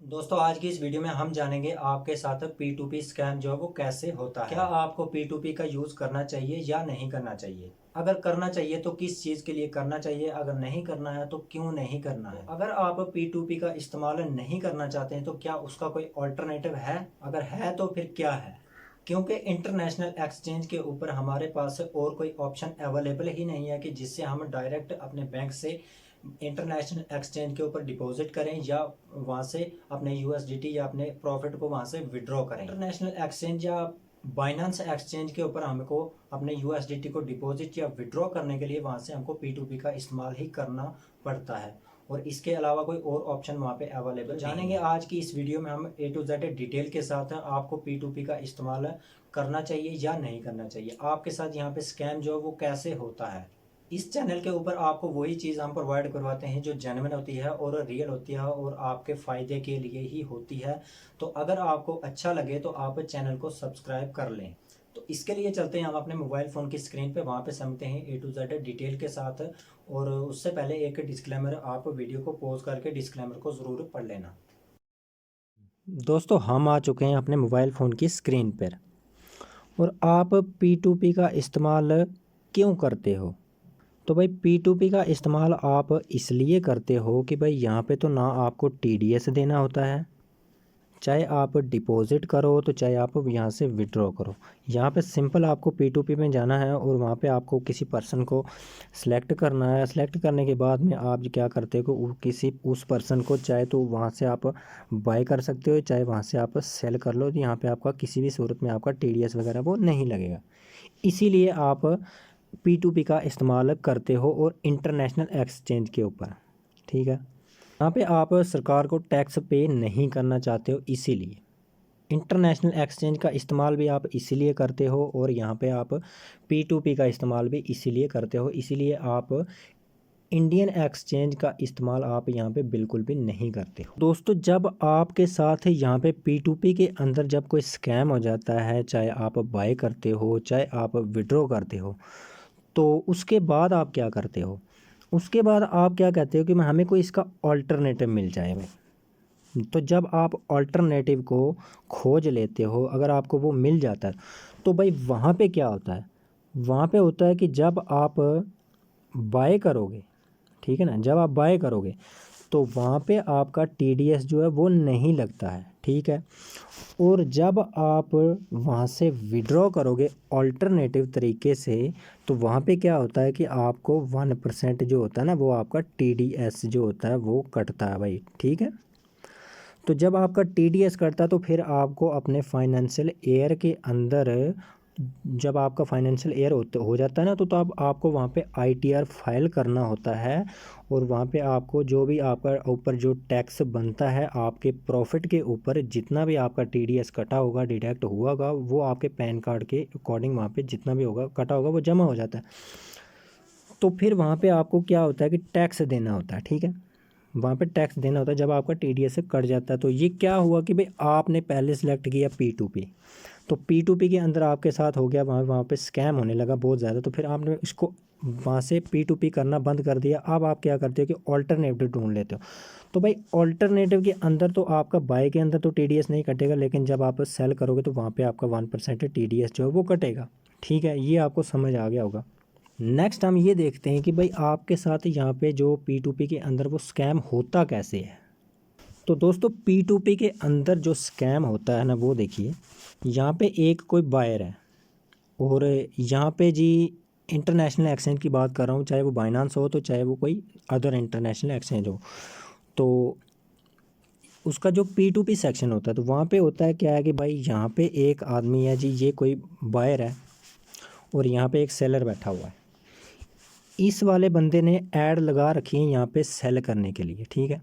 दोस्तों आज की इस वीडियो में हम जानेंगे आपके साथ P2P स्कैम जो है वो कैसे होता है। क्या आपको P2P का यूज़ करना चाहिए या नहीं करना चाहिए? अगर करना चाहिए तो किस चीज़ के लिए करना चाहिए? अगर नहीं करना है तो क्यों नहीं करना है? अगर आप P2P का इस्तेमाल नहीं करना चाहते हैं तो क्या उसका कोई ऑल्टरनेटिव है? अगर है तो फिर क्या है? क्योंकि इंटरनेशनल एक्सचेंज के ऊपर हमारे पास और कोई ऑप्शन अवेलेबल ही नहीं है कि जिससे हम डायरेक्ट अपने बैंक से इंटरनेशनल एक्सचेंज के ऊपर डिपॉजिट करें या वहाँ से अपने यूएसडीटी या अपने प्रॉफिट को वहाँ से विड्रॉ करें। इंटरनेशनल एक्सचेंज या बाइनेंस एक्सचेंज के ऊपर हमको अपने यूएसडीटी को डिपॉजिट या विड्रॉ करने के लिए वहाँ से हमको P2P का इस्तेमाल ही करना पड़ता है और इसके अलावा कोई और ऑप्शन वहाँ पे अवेलेबल जानेंगे आज की इस वीडियो में हम A to Z डिटेल के साथ आपको P2P का इस्तेमाल करना चाहिए या नहीं करना चाहिए, आपके साथ यहाँ पे स्कैम जो है वो कैसे होता है। इस चैनल के ऊपर आपको वही चीज़ हम प्रोवाइड करवाते हैं जो जेन्युइन होती है और रियल होती है और आपके फ़ायदे के लिए ही होती है। तो अगर आपको अच्छा लगे तो आप चैनल को सब्सक्राइब कर लें। तो इसके लिए चलते हैं हम अपने मोबाइल फ़ोन की स्क्रीन पे, वहाँ पे समझते हैं A to Z डिटेल के साथ। और उससे पहले एक डिस्क्लेमर, आप वीडियो को पॉज करके डिस्क्लेमर को ज़रूर पढ़ लेना। दोस्तों हम आ चुके हैं अपने मोबाइल फ़ोन की स्क्रीन पर और आप P2P का इस्तेमाल क्यों करते हो? तो भाई P2P का इस्तेमाल आप इसलिए करते हो कि भाई यहाँ पे तो ना आपको TDS देना होता है, चाहे आप डिपॉज़िट करो तो चाहे आप यहाँ से विड्रॉ करो। यहाँ पे सिंपल आपको P2P में जाना है और वहाँ पे आपको किसी पर्सन को सिलेक्ट करना है। सिलेक्ट करने के बाद में आप क्या करते हो कि किसी उस पर्सन को चाहे तो वहाँ से आप बाय कर सकते हो, चाहे वहाँ से आप सेल कर लो। तो यहाँ पे आपका किसी भी सूरत में आपका TDS वगैरह वो नहीं लगेगा। इसीलिए आप P2P का इस्तेमाल करते हो और इंटरनेशनल एक्सचेंज के ऊपर, ठीक है। यहाँ पे आप सरकार को टैक्स पे नहीं करना चाहते हो, इसीलिए इंटरनेशनल एक्सचेंज का इस्तेमाल भी आप इसीलिए करते हो और यहाँ पे आप P2P का इस्तेमाल भी इसीलिए करते हो। इसीलिए आप इंडियन एक्सचेंज का इस्तेमाल आप यहाँ पे बिल्कुल भी नहीं करते हो। दोस्तों जब आपके साथ यहाँ पे P2P के अंदर जब कोई स्कैम हो जाता है, चाहे आप बाय करते हो चाहे आप विड्रॉ करते हो, तो उसके बाद आप क्या करते हो? उसके बाद आप क्या कहते हो कि मैं हमें कोई इसका ऑल्टरनेटिव मिल जाए भाई। तो जब आप ऑल्टरनेटिव को खोज लेते हो, अगर आपको वो मिल जाता है तो भाई वहाँ पे क्या होता है? वहाँ पे होता है कि जब आप बाय करोगे, ठीक है ना, जब आप बाय करोगे तो वहाँ पे आपका TDS जो है वो नहीं लगता है, ठीक है। और जब आप वहाँ से विड्रॉ करोगे ऑल्टरनेटिव तरीके से, तो वहाँ पे क्या होता है कि आपको 1% जो होता है ना, वो आपका TDS जो होता है वो कटता है भाई, ठीक है। तो जब आपका TDS कटता है तो फिर आपको अपने फाइनेंशियल ईयर के अंदर, जब आपका फाइनेंशियल ईयर हो जाता है ना, तो अब आपको वहाँ पे ITR फाइल करना होता है और वहाँ पे आपको जो भी आपका ऊपर जो टैक्स बनता है आपके प्रॉफिट के ऊपर, जितना भी आपका TDS कटा होगा, डिडक्ट हुआ होगा, वो आपके पैन कार्ड के अकॉर्डिंग वहाँ पे जितना भी होगा कटा होगा वो जमा हो जाता है। तो फिर वहाँ पे आपको क्या होता है कि टैक्स देना होता है, ठीक है। वहाँ पे टैक्स देना होता है जब आपका TDS से कट जाता है। तो ये क्या हुआ कि भाई आपने पहले सेलेक्ट किया P2P, तो P2P के अंदर आपके साथ हो गया, वहाँ पे स्कैम होने लगा बहुत ज़्यादा। तो फिर आपने इसको वहाँ से P2P करना बंद कर दिया। अब आप क्या करते हो कि ऑल्टरनेटिव ढूंढ लेते हो। तो भाई ऑल्टरनेटिव के अंदर तो आपका बाय के अंदर तो TDS नहीं कटेगा, लेकिन जब आप सेल करोगे तो वहाँ पे आपका 1% TDS जो है वो कटेगा, ठीक है। ये आपको समझ आ गया होगा। नेक्स्ट हम ये देखते हैं कि भाई आपके साथ यहाँ पे जो P2P के अंदर वो स्कैम होता कैसे है। तो दोस्तों P2P के अंदर जो स्कैम होता है ना, वो देखिए, यहाँ पे एक कोई बायर है और यहाँ पे जी इंटरनेशनल एक्सचेंज की बात कर रहा हूँ, चाहे वो बाइनांस हो तो चाहे वो कोई अदर इंटरनेशनल एक्सचेंज हो। तो उसका जो P2P सेक्शन होता है तो वहाँ पे होता है क्या है कि भाई यहाँ पे एक आदमी है जी, ये कोई बायर है और यहाँ पे एक सेलर बैठा हुआ है। इस वाले बंदे ने ऐड लगा रखी है यहाँ पे सेल करने के लिए, ठीक है,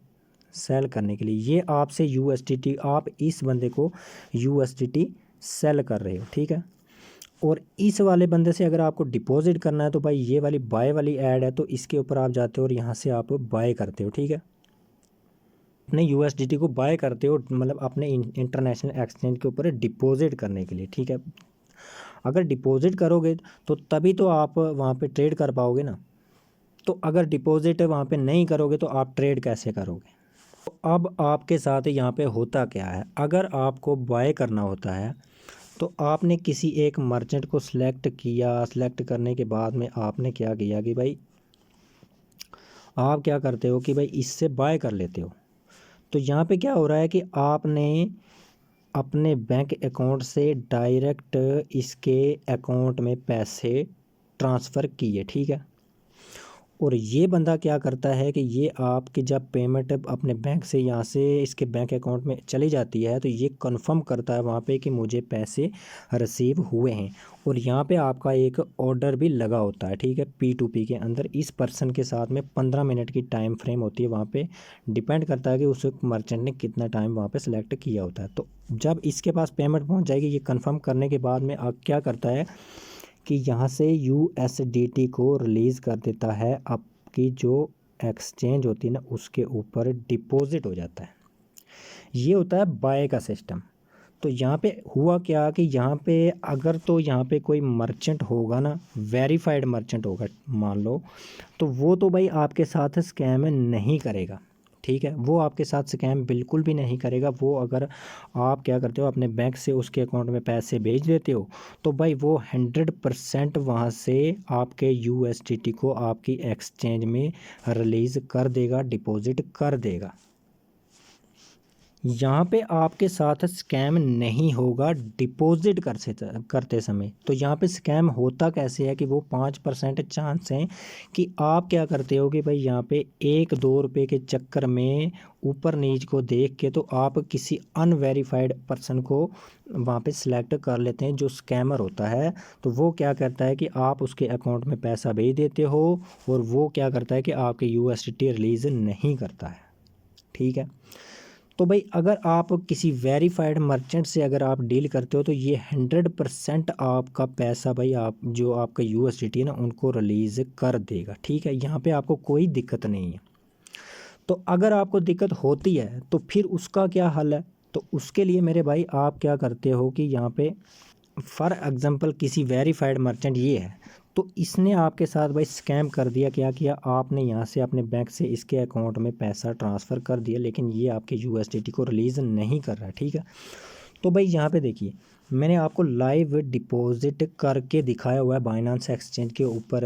सेल करने के लिए। ये आपसे USDT, आप इस बंदे को USDT सेल कर रहे हो, ठीक है। और इस वाले बंदे से अगर आपको डिपॉजिट करना है तो भाई ये वाली बाय वाली ऐड है, तो इसके ऊपर आप जाते हो और यहाँ से आप बाय करते हो, ठीक है। अपने USDT को बाय करते हो, मतलब अपने इंटरनेशनल एक्सचेंज के ऊपर डिपॉजिट करने के लिए, ठीक है। अगर डिपॉजिट करोगे तो तभी तो आप वहाँ पे ट्रेड कर पाओगे ना। तो अगर डिपॉजिट वहाँ पे नहीं करोगे तो आप ट्रेड कैसे करोगे? अब आपके साथ यहाँ पे होता क्या है, अगर आपको बाय करना होता है तो आपने किसी एक मर्चेंट को सिलेक्ट किया। सिलेक्ट करने के बाद में आपने क्या किया कि भाई आप क्या करते हो कि भाई इससे बाय कर लेते हो। तो यहाँ पे क्या हो रहा है कि आपने अपने बैंक अकाउंट से डायरेक्ट इसके अकाउंट में पैसे ट्रांसफ़र किए, ठीक है। और ये बंदा क्या करता है कि ये आपकी जब पेमेंट अपने बैंक से यहाँ से इसके बैंक अकाउंट में चली जाती है तो ये कंफर्म करता है वहाँ पे कि मुझे पैसे रिसीव हुए हैं। और यहाँ पे आपका एक ऑर्डर भी लगा होता है, ठीक है। P2P के अंदर इस पर्सन के साथ में 15 मिनट की टाइम फ्रेम होती है। वहाँ पे डिपेंड करता है कि उस मर्चेंट ने कितना टाइम वहाँ पे सेलेक्ट किया होता है। तो जब इसके पास पेमेंट पहुँच जाएगी, ये कन्फर्म करने के बाद में आप क्या करता है कि यहाँ से USDT को रिलीज़ कर देता है, आपकी जो एक्सचेंज होती है ना उसके ऊपर डिपॉजिट हो जाता है। ये होता है बाय का सिस्टम। तो यहाँ पे हुआ क्या कि यहाँ पे अगर तो यहाँ पे कोई मर्चेंट होगा ना, वेरीफाइड मर्चेंट होगा मान लो, तो वो तो भाई आपके साथ स्कैम नहीं करेगा, ठीक है। वो आपके साथ स्कैम बिल्कुल भी नहीं करेगा। वो अगर आप क्या करते हो अपने बैंक से उसके अकाउंट में पैसे भेज देते हो तो भाई वो 100% वहाँ से आपके USDT को आपकी एक्सचेंज में रिलीज़ कर देगा, डिपॉजिट कर देगा। यहाँ पे आपके साथ स्कैम नहीं होगा डिपॉजिट करते समय। तो यहाँ पे स्कैम होता कैसे है कि वो 5% चांस हैं कि आप क्या करते हो कि भाई यहाँ पे 1-2 रुपये के चक्कर में ऊपर नीच को देख के तो आप किसी अनवेरीफाइड पर्सन को वहाँ पे सिलेक्ट कर लेते हैं जो स्कैमर होता है। तो वो क्या करता है कि आप उसके अकाउंट में पैसा भेज देते हो और वो क्या करता है कि आपके USDT रिलीज़ नहीं करता है, ठीक है। तो भाई अगर आप किसी वेरीफाइड मर्चेंट से अगर आप डील करते हो तो ये 100% आपका पैसा भाई आप जो आपका USDT है ना उनको रिलीज़ कर देगा, ठीक है। यहाँ पे आपको कोई दिक्कत नहीं है। तो अगर आपको दिक्कत होती है तो फिर उसका क्या हल है, तो उसके लिए मेरे भाई आप क्या करते हो कि यहाँ पे फॉर एग्जांपल किसी वेरीफाइड मर्चेंट ये है, तो इसने आपके साथ भाई स्कैम कर दिया। क्या किया आपने, यहाँ से अपने बैंक से इसके अकाउंट में पैसा ट्रांसफ़र कर दिया लेकिन ये आपके USDT को रिलीज़ नहीं कर रहा है, ठीक है। तो भाई यहाँ पे देखिए मैंने आपको लाइव डिपॉजिट करके दिखाया हुआ है बाइनेंस एक्सचेंज के ऊपर।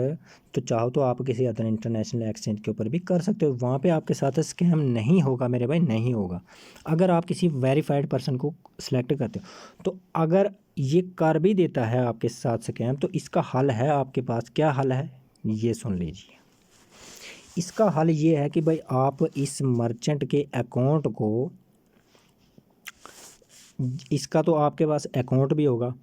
तो चाहो तो आप किसी अदर इंटरनेशनल एक्सचेंज के ऊपर भी कर सकते हो, वहाँ पे आपके साथ स्कैम नहीं होगा मेरे भाई, नहीं होगा अगर आप किसी वेरीफाइड पर्सन को सिलेक्ट करते हो। तो अगर ये कर भी देता है आपके साथ स्कैम तो इसका हल है आपके पास। क्या हल है ये सुन लीजिए। इसका हल ये है कि भाई आप इस मर्चेंट के अकाउंट को, इसका तो आपके पास अकाउंट भी होगा,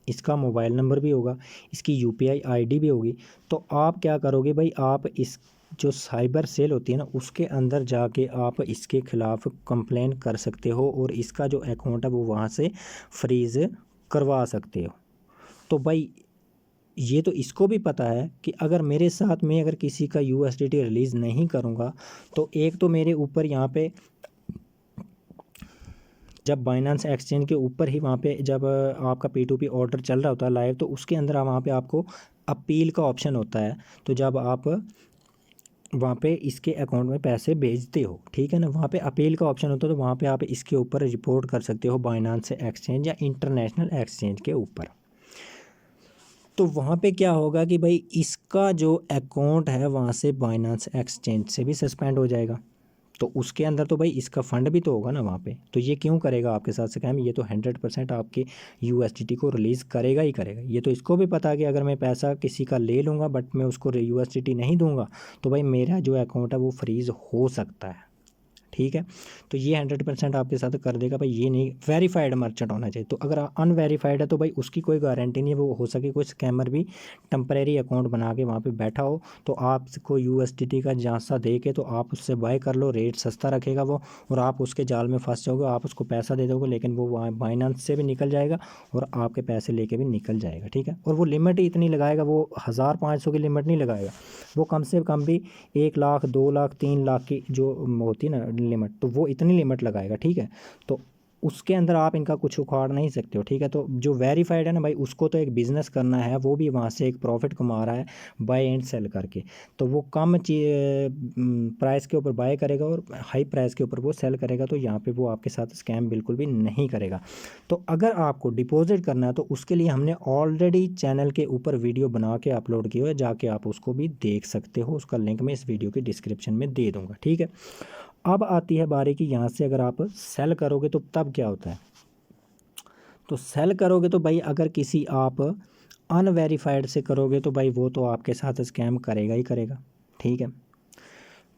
इसका मोबाइल नंबर भी होगा, इसकी UPI ID भी होगी। तो आप क्या करोगे भाई, आप इस जो साइबर सेल होती है ना उसके अंदर जाके आप इसके ख़िलाफ़ कंप्लेन कर सकते हो और इसका जो अकाउंट है वो वहाँ से फ्रीज़ करवा सकते हो। तो भाई ये तो इसको भी पता है कि अगर मेरे साथ में अगर किसी का USDT रिलीज़ नहीं करूँगा तो एक तो मेरे ऊपर यहाँ पे जब बाइनेंस एक्सचेंज के ऊपर ही वहाँ पे जब आपका P2P ऑर्डर चल रहा होता है लाइव, तो उसके अंदर वहाँ पे आपको अपील का ऑप्शन होता है। तो जब आप वहाँ पे इसके अकाउंट में पैसे भेजते हो, ठीक है ना, वहाँ पे अपील का ऑप्शन होता है। तो वहाँ पे आप इसके ऊपर रिपोर्ट कर सकते हो बाइनेंस एक्सचेंज या इंटरनेशनल एक्सचेंज के ऊपर। तो वहाँ पे क्या होगा कि भाई इसका जो अकाउंट है वहाँ से बाइनेंस एक्सचेंज से भी सस्पेंड हो जाएगा। तो उसके अंदर तो भाई इसका फ़ंड भी तो होगा ना वहाँ पे। तो ये क्यों करेगा आपके साथ स्कैम, ये तो 100% आपके USDT को रिलीज़ करेगा ही करेगा। ये तो इसको भी पता है कि अगर मैं पैसा किसी का ले लूँगा बट मैं उसको USDT नहीं दूंगा तो भाई मेरा जो अकाउंट है वो फ्रीज़ हो सकता है, ठीक है। तो ये 100% आपके साथ कर देगा भाई। ये नहीं, वेरीफाइड मर्चेंट होना चाहिए। तो अगर अनवेरीफाइड है तो भाई उसकी कोई गारंटी नहीं है, वो हो सके कोई स्कैमर भी टेम्परेरी अकाउंट बना के वहाँ पे बैठा हो तो आपको USDT का झांसा दे के तो आप उससे बाय कर लो, रेट सस्ता रखेगा वो, और आप उसके जाल में फंस जाओगे। आप उसको पैसा दे दोगे लेकिन वो वहाँ बाइनेंस से भी निकल जाएगा और आपके पैसे लेके भी निकल जाएगा, ठीक है। और वो लिमिट ही इतनी लगाएगा, वो 1500 की लिमिट नहीं लगाएगा, वो कम से कम भी 1 लाख 2 लाख 3 लाख की जो होती है ना लिमिट, तो वो इतनी लिमिट लगाएगा, ठीक है। तो उसके अंदर आप इनका कुछ उखाड़ नहीं सकते हो, ठीक है। तो जो वेरीफाइड है ना भाई, उसको तो एक बिज़नेस करना है, वो भी वहाँ से एक प्रॉफिट कमा रहा है बाय एंड सेल करके, तो वो कम प्राइस के ऊपर बाय करेगा और हाई प्राइस के ऊपर वो सेल करेगा, तो यहाँ पे वो आपके साथ स्कैम बिल्कुल भी नहीं करेगा। तो अगर आपको डिपॉजिट करना है तो उसके लिए हमने ऑलरेडी चैनल के ऊपर वीडियो बना के अपलोड किया है, जाके आप उसको भी देख सकते हो, उसका लिंक मैं इस वीडियो के डिस्क्रिप्शन में दे दूँगा, ठीक है। अब आती है बारी कि यहाँ से अगर आप सेल करोगे तो तब क्या होता है। तो सेल करोगे तो भाई अगर किसी आप अनवेरीफाइड से करोगे तो भाई वो तो आपके साथ स्कैम करेगा ही करेगा, ठीक है।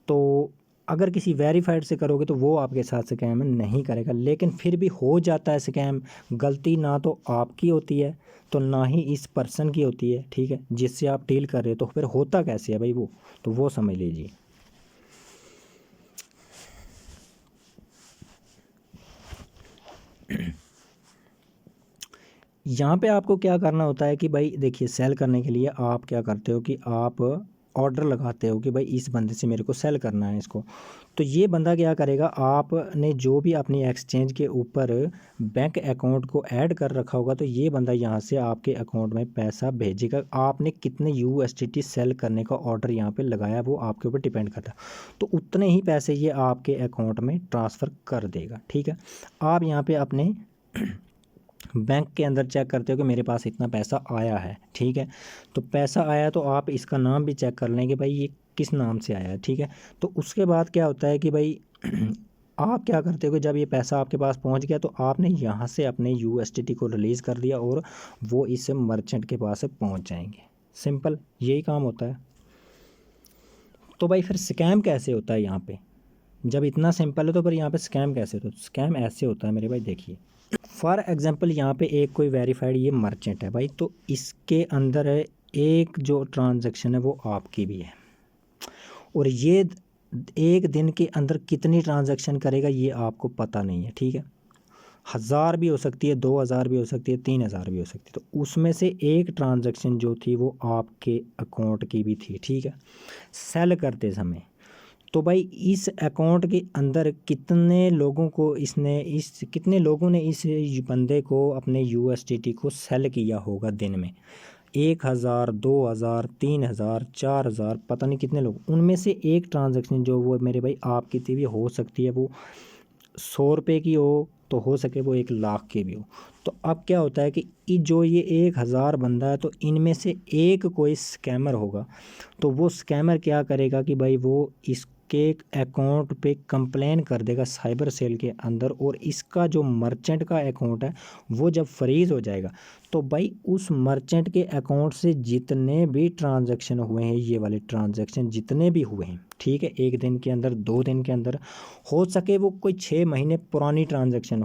तो अगर किसी वेरीफाइड से करोगे तो वो आपके साथ स्कैम नहीं करेगा, लेकिन फिर भी हो जाता है स्कैम। गलती ना तो आपकी होती है तो ना ही इस पर्सन की होती है, ठीक है, जिससे आप डील कर रहे हो। तो फिर होता कैसे है भाई वो, तो वो समझ लीजिए। यहाँ पे आपको क्या करना होता है कि भाई देखिए, सेल करने के लिए आप क्या करते हो कि आप ऑर्डर लगाते हो कि भाई इस बंदे से मेरे को सेल करना है इसको। तो ये बंदा क्या करेगा, आपने जो भी अपनी एक्सचेंज के ऊपर बैंक अकाउंट को ऐड कर रखा होगा, तो ये बंदा यहाँ से आपके अकाउंट में पैसा भेजेगा। आपने कितने USDT सेल करने का ऑर्डर यहाँ पे लगाया वो आपके ऊपर डिपेंड करता है, तो उतने ही पैसे ये आपके अकाउंट में ट्रांसफ़र कर देगा, ठीक है। आप यहाँ पे अपने बैंक के अंदर चेक करते हो कि मेरे पास इतना पैसा आया है, ठीक है। तो पैसा आया तो आप इसका नाम भी चेक कर लें कि भाई ये किस नाम से आया है, ठीक है। तो उसके बाद क्या होता है कि भाई आप क्या करते हो कि जब ये पैसा आपके पास पहुंच गया तो आपने यहाँ से अपने USDT को रिलीज़ कर दिया और वो इस मर्चेंट के पास पहुँच जाएंगे। सिंपल यही काम होता है। तो भाई फिर स्कैम कैसे होता है यहाँ पे, जब इतना सिंपल है तो फिर यहाँ पे स्कैम कैसे होता है। स्कैम ऐसे होता है मेरे भाई, देखिए फॉर एग्जांपल यहाँ पे एक कोई वेरीफाइड ये मर्चेंट है भाई, तो इसके अंदर है एक जो ट्रांजैक्शन है वो आपकी भी है, और ये एक दिन के अंदर कितनी ट्रांजैक्शन करेगा ये आपको पता नहीं है, ठीक है। 1000 भी हो सकती है, 2000 भी हो सकती है, 3000 भी हो सकती है। तो उसमें से एक ट्रांजैक्शन जो थी वो आपके अकाउंट की भी थी, ठीक है, सेल करते समय। तो भाई इस अकाउंट के अंदर कितने लोगों को कितने लोगों ने इस बंदे को अपने USDT को सेल किया होगा दिन में। 1000, 2000, 3000, 4000, पता नहीं कितने लोग। उनमें से एक ट्रांजैक्शन जो वो मेरे भाई आपकी थी भी हो सकती है वो 100 रुपये की हो हो सके वो 1 लाख की भी हो। तो अब क्या होता है कि जो ये 1000 बंदा है तो इनमें से एक कोई स्कैमर होगा। तो वो स्कैमर क्या करेगा कि भाई वो इसके अकाउंट पे कंप्लेन कर देगा साइबर सेल के अंदर, और इसका जो मर्चेंट का अकाउंट है वो जब फ्रीज़ हो जाएगा तो भाई उस मर्चेंट के अकाउंट से जितने भी ट्रांजैक्शन हुए हैं, ये वाले ट्रांजैक्शन जितने भी हुए हैं, ठीक है, 1 दिन के अंदर, 2 दिन के अंदर, हो सके वो कोई 6 महीने पुरानी ट्रांजैक्शन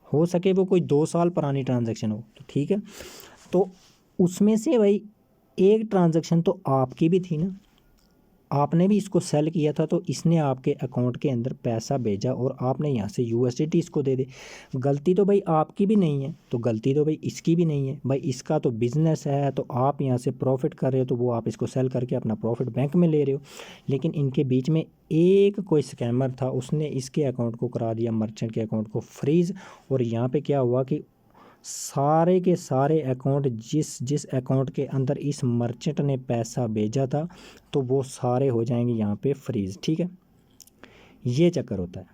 हो सके वो कोई 2 साल पुरानी ट्रांजैक्शन हो, तो ठीक है। तो उसमें से भाई एक ट्रांजैक्शन तो आपकी भी थी ना, आपने भी इसको सेल किया था, तो इसने आपके अकाउंट के अंदर पैसा भेजा और आपने यहाँ से USDT इसको दे दे। गलती तो भाई आपकी भी नहीं है, तो गलती तो भाई इसकी भी नहीं है। भाई इसका तो बिज़नेस है, तो आप यहाँ से प्रॉफिट कर रहे हो, तो वो आप इसको सेल करके अपना प्रॉफिट बैंक में ले रहे हो। लेकिन इनके बीच में एक कोई स्कैमर था, उसने इसके अकाउंट को करा दिया मर्चेंट के अकाउंट को फ्रीज़। और यहाँ पे क्या हुआ कि सारे के सारे अकाउंट जिस जिस अकाउंट के अंदर इस मर्चेंट ने पैसा भेजा था, तो वो सारे हो जाएंगे यहाँ पे फ्रीज़, ठीक है। ये चक्कर होता है।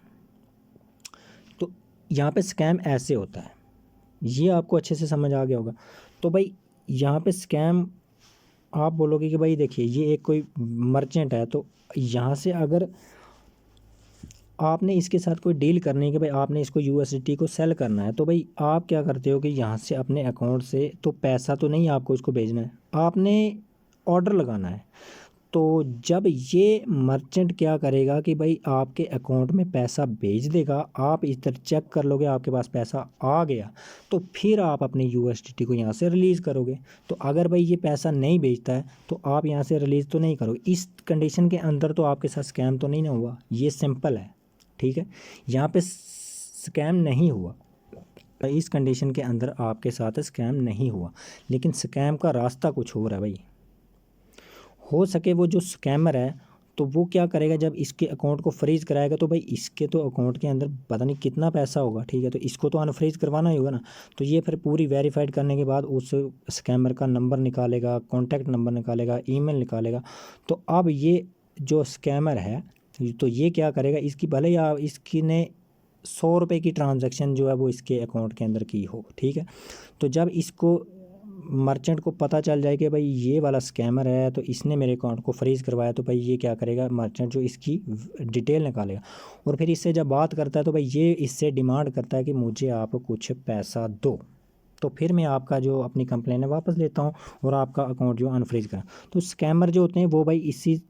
तो यहाँ पे स्कैम ऐसे होता है, ये आपको अच्छे से समझ आ गया होगा। तो भाई यहाँ पे स्कैम आप बोलोगे कि भाई देखिए ये एक कोई मर्चेंट है, तो यहाँ से अगर आपने इसके साथ कोई डील करनी है कि भाई आपने इसको USDT को सेल करना है, तो भाई आप क्या करते हो कि यहाँ से अपने अकाउंट से तो पैसा तो नहीं आपको इसको भेजना है, आपने ऑर्डर लगाना है। तो जब ये मर्चेंट क्या करेगा कि भाई आपके अकाउंट में पैसा भेज देगा, आप इधर चेक कर लोगे आपके पास पैसा आ गया, तो फिर आप अपने USDT को यहाँ से रिलीज़ करोगे। तो अगर भाई ये पैसा नहीं भेजता है तो आप यहाँ से रिलीज़ तो नहीं करोगे। इस कंडीशन के अंदर तो आपके साथ स्कैम तो नहीं ना हुआ, ये सिंपल है, ठीक है। यहाँ पे स्कैम नहीं हुआ, इस कंडीशन के अंदर आपके साथ स्कैम नहीं हुआ, लेकिन स्कैम का रास्ता कुछ और है भाई। हो सके वो जो स्कैमर है तो वो क्या करेगा, जब इसके अकाउंट को फ्रीज कराएगा तो भाई इसके तो अकाउंट के अंदर पता नहीं कितना पैसा होगा, ठीक है, तो इसको तो अनफ्रीज करवाना ही होगा ना। तो ये फिर पूरी वेरीफाइड करने के बाद उस स्कैमर का नंबर निकालेगा, कॉन्टैक्ट नंबर निकालेगा, ईमेल निकालेगा। तो अब ये जो स्कैमर है तो ये क्या करेगा, इसकी भले ही आप इसकी ने 100 रुपये की ट्रांजैक्शन जो है वो इसके अकाउंट के अंदर की हो, ठीक है, तो जब इसको मर्चेंट को पता चल जाए कि भाई ये वाला स्कैमर है तो इसने मेरे अकाउंट को फ्रीज़ करवाया, तो भाई ये क्या करेगा, मर्चेंट जो इसकी डिटेल निकालेगा और फिर इससे जब बात करता है तो भाई ये इससे डिमांड करता है कि मुझे आप कुछ पैसा दो, तो फिर मैं आपका जो अपनी कंप्लेन है वापस लेता हूँ और आपका अकाउंट जो अनफ्रीज करा। तो स्कैमर जो होते हैं वो भाई इसी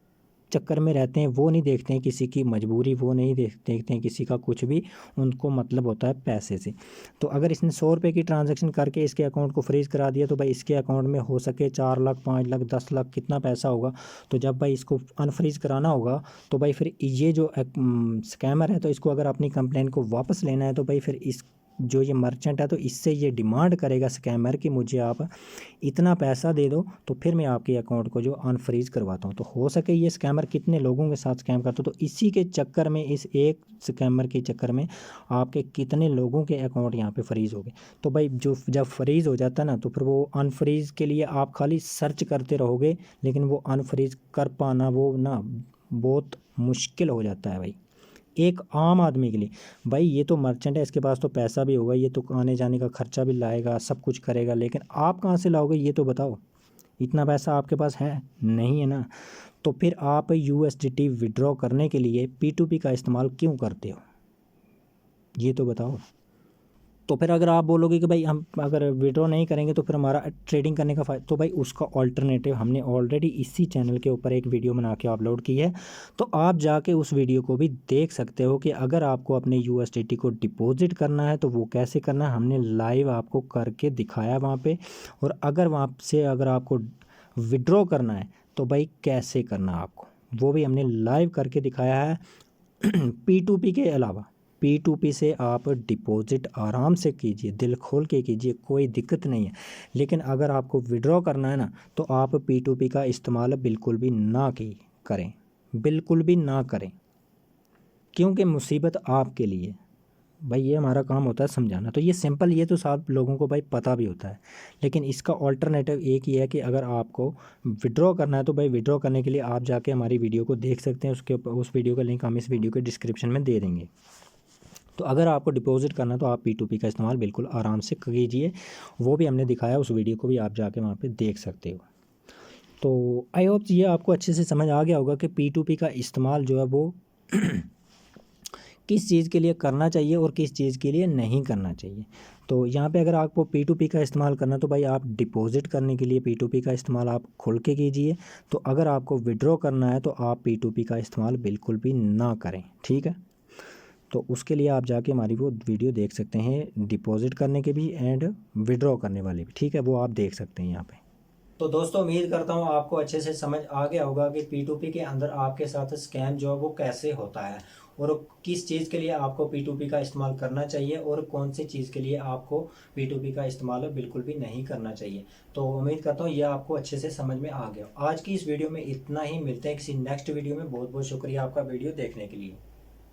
चक्कर में रहते हैं, वो नहीं देखते हैं किसी की मजबूरी, वो नहीं देखते हैं किसी का कुछ भी, उनको मतलब होता है पैसे से। तो अगर इसने 100 रुपये की ट्रांजैक्शन करके इसके अकाउंट को फ्रीज़ करा दिया तो भाई इसके अकाउंट में हो सके 4 लाख, 5 लाख, 10 लाख कितना पैसा होगा, तो जब भाई इसको अनफ्रीज़ कराना होगा तो भाई फिर ये जो स्कैमर है तो इसको अगर अपनी कंप्लेन को वापस लेना है तो भाई फिर इस जो ये मर्चेंट है तो इससे ये डिमांड करेगा स्कैमर कि मुझे आप इतना पैसा दे दो तो फिर मैं आपके अकाउंट को जो अनफ्रीज करवाता हूँ। तो हो सके ये स्कैमर कितने लोगों के साथ स्कैम करता, तो इसी के चक्कर में, इस एक स्कैमर के चक्कर में आपके कितने लोगों के अकाउंट यहाँ पे फ्रीज हो गए। तो भाई जो जब फ्रीज हो जाता है ना तो फिर वो अनफ्रीज के लिए आप खाली सर्च करते रहोगे, लेकिन वो अनफ्रीज कर पाना वो ना बहुत मुश्किल हो जाता है भाई एक आम आदमी के लिए। भाई ये तो मर्चेंट है, इसके पास तो पैसा भी होगा, ये तो आने जाने का खर्चा भी लाएगा, सब कुछ करेगा, लेकिन आप कहाँ से लाओगे ये तो बताओ, इतना पैसा आपके पास है नहीं है ना। तो फिर आप USDT विड्रॉ करने के लिए P2P का इस्तेमाल क्यों करते हो ये तो बताओ। तो फिर अगर आप बोलोगे कि भाई हम अगर विड्रॉ नहीं करेंगे तो फिर हमारा ट्रेडिंग करने का फ़ायदा, तो भाई उसका ऑल्टरनेटिव हमने ऑलरेडी इसी चैनल के ऊपर एक वीडियो बना के अपलोड की है, तो आप जाके उस वीडियो को भी देख सकते हो कि अगर आपको अपने USDT को डिपॉजिट करना है तो वो कैसे करना है, हमने लाइव आपको करके दिखाया वहाँ पे। और अगर वहाँ से अगर आपको विड्रॉ करना है तो भाई कैसे करना आपको, वो भी हमने लाइव करके दिखाया है। P2P के अलावा P2P से आप डिपॉजिट आराम से कीजिए, दिल खोल के कीजिए, कोई दिक्कत नहीं है। लेकिन अगर आपको विड्रॉ करना है ना तो आप P2P का इस्तेमाल बिल्कुल भी ना करें, बिल्कुल भी ना करें, क्योंकि मुसीबत आपके लिए। भाई ये हमारा काम होता है समझाना, तो ये सिंपल, ये तो सब लोगों को भाई पता भी होता है, लेकिन इसका ऑल्टरनेटिव एक ही है कि अगर आपको विड्रॉ करना है तो भाई विड्रॉ करने के लिए आप जाके हमारी वीडियो को देख सकते हैं, उसके उस वीडियो का लिंक हम इस वीडियो के डिस्क्रिप्शन में दे देंगे। तो अगर आपको डिपॉजिट करना है तो आप P2P का इस्तेमाल बिल्कुल आराम से कीजिए, वो भी हमने दिखाया, उस वीडियो को भी आप जाके वहाँ पे देख सकते हो। तो आई होप ये आपको अच्छे से समझ आ गया होगा कि P2P का इस्तेमाल जो है वो किस चीज़ के लिए करना चाहिए और किस चीज़ के लिए नहीं करना चाहिए। तो यहाँ पे अगर आपको P2P का इस्तेमाल करना तो भाई आप डिपॉजिट करने के लिए P2P का इस्तेमाल आप खुल के कीजिए। तो अगर आपको विड्रॉ करना है तो आप P2P का इस्तेमाल बिल्कुल भी ना करें, ठीक है। तो उसके लिए आप जाके हमारी वो वीडियो देख सकते हैं, डिपॉजिट करने के भी एंड विड्रॉ करने वाले भी, ठीक है, वो आप देख सकते हैं यहाँ पे। तो दोस्तों उम्मीद करता हूँ आपको अच्छे से समझ आ गया होगा कि P2P के अंदर आपके साथ स्कैम जो है वो कैसे होता है और किस चीज़ के लिए आपको P2P का इस्तेमाल करना चाहिए और कौन सी चीज़ के लिए आपको P2P का इस्तेमाल बिल्कुल भी नहीं करना चाहिए। तो उम्मीद करता हूँ ये आपको अच्छे से समझ में आ गया। आज की इस वीडियो में इतना ही, मिलते हैं किसी नेक्स्ट वीडियो में। बहुत बहुत शुक्रिया आपका वीडियो देखने के लिए।